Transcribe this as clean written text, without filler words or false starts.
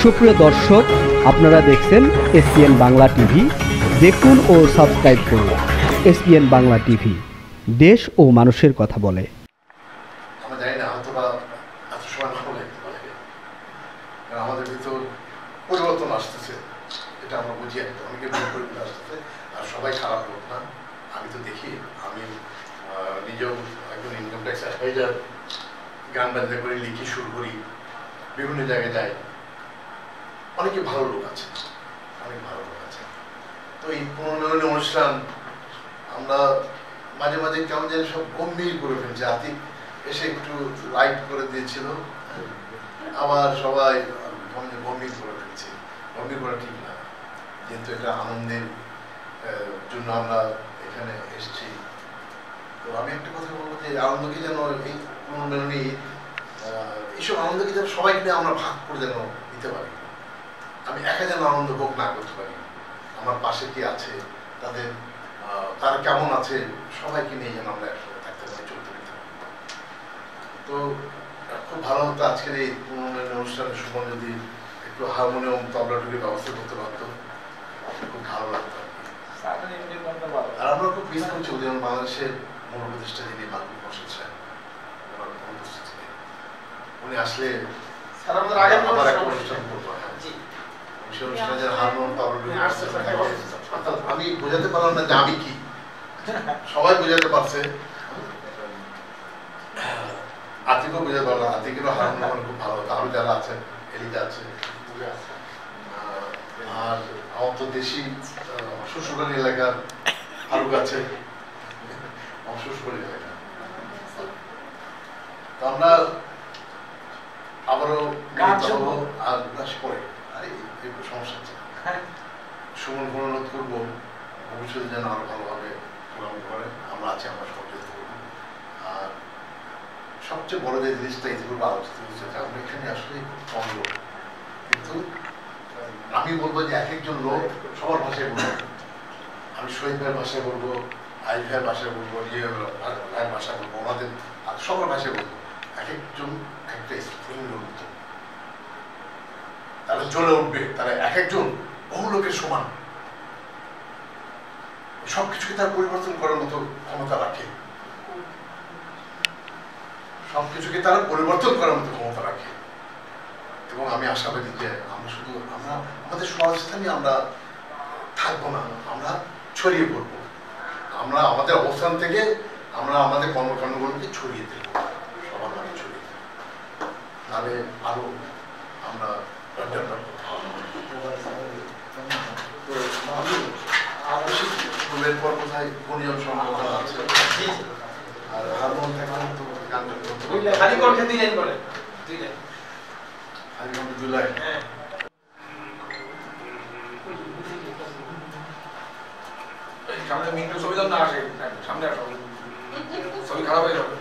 সুপ্রিয় দর্শক, আপনারা দেখছেন এসপিএন বাংলা টিভি। দেখুন ও সাবস্ক্রাইব করুন এসপিএন বাংলা টিভি, দেশ ও মানুষের কথা বলে। আমরা জানি না হয়তো বা এত সময় ভালো লাগতে পারে, কারণ আমাদের ভিতর পরিবর্তন আসতেছে, এটা আমরা বুঝি। একটা অনেকে পরিবর্তন আসতেছে, আর সবাই খারাপ লোক না। আমি তো দেখি, আমি নিজেও একজন ইনকাম ট্যাক্স অ্যাডভাইজার, গান বাজনা করে লিখি, সুর করি, বিভিন্ন জায়গায় যাই। অনেকে ভালো লোক আছে, অনেক ভালো লোক আছে। তো এই পুনর্মিলনী অনুষ্ঠান আমরা মাঝে মাঝে কেমন যেন সব গম্ভীর করে ফেলছি। আতিক এসে একটু লাইট করে দিয়েছিল, আবার সবাই গম্ভীর করে ফেলছি। গম্ভীর করা ঠিক না, যেহেতু এটা আনন্দের জন্য আমরা এখানে এসেছি। তো আমি একটা কথা বলবো যে আনন্দকে যেন এই পুনর্মিলনী, এইসব আনন্দকে যেন সবাইকে আমরা ভাগ করে যেন দিতে পারি। আমি একা যেন আনন্দ ভোগ না করতে পারি। আমার পাশে কি আছে, তারা কেমন আছে, সবাইকে নিয়ে যেন আমরা একসাথে থাকতে পারি, চলতে পারি। তো খুব ভালো হতো আজকের এই অনুষ্ঠানের সুমন যদি একটু হারমোনিয়াম তবলাটুকির ব্যবস্থা করতে পারতো, খুব ভালো লাগতো। আর আমরা খুব মিস করছি যেমন বাংলাদেশের মূল প্রতিষ্ঠা যিনি মাহবুব হোসেন সাহেব, উনি আসলে আবার একটা অনুষ্ঠান করবো। আমি বোঝাতে পারলাম না যে আমি কি, সবাই বোঝাতে পারছে। আতিকও বোঝাতে পারলাম, আতিকেরও হারমোনিয়াম খুব ভালো হতো। আরো যারা আছেন, এলিজা আছে, আর আমার তো দেশি শ্বশুরবাড়ি এলাকার ফারুক আছে, আমার শ্বশুরবাড়ি এলাকা। তো আমরা আবারও আর পরে সমস্যা আছে। সুমন অনুরোধ করবো ভবিষ্যতে যেন আরো ভালোভাবে প্রোগ্রাম করে। আমরা আছি, আমরা সহযোগিতা করবো। আর সবচেয়ে বড় যে জিনিসটা ইতিপূর্বে আলোচিত হচ্ছে, আমরা এখানে আসলে কম লোক, কিন্তু আমি বলবো যে এক একজন লোক সবার ভাষায় বলবো। আমি শহীদ ভাইয়ের ভাষায় বলবো, আই ভাইয়ের ভাষায় বলবো, ভাইয়ের ভাষায় বলবো, ওনাদের সবার ভাষায় বলবো। এক একজন একটা স্ফুলিঙ্গ মতো, তারা জ্বলে উঠবে। তারা এক একজন বহু লোকের সমান, সবকিছুকে তারা পরিবর্তন করার মতো ক্ষমতা রাখে। সবকিছুকে তারা পরিবর্তন করার মতো ক্ষমতা রাখে। এবং আমি আশাবাদী যে আমরা শুধু আমাদের সমাজস্থানে আমরা থাকবো না, আমরা ছড়িয়ে পড়বো। আমরা আমাদের অবস্থান থেকে আমরা আমাদের কর্মকাণ্ডগুলোকে ছড়িয়ে দেব, সবার মানে ছড়িয়ে দেব, তাহলে আরো আমরা স্কুলের পর কোথায় গুণীয়ন সম্ভাবনা আছে। আর হারমোন থাকলে তো গানটা সামনে মিন্টু ছবি দাও না, আসে সামনে আসো, ছবি খারাপ হয়ে যাবে।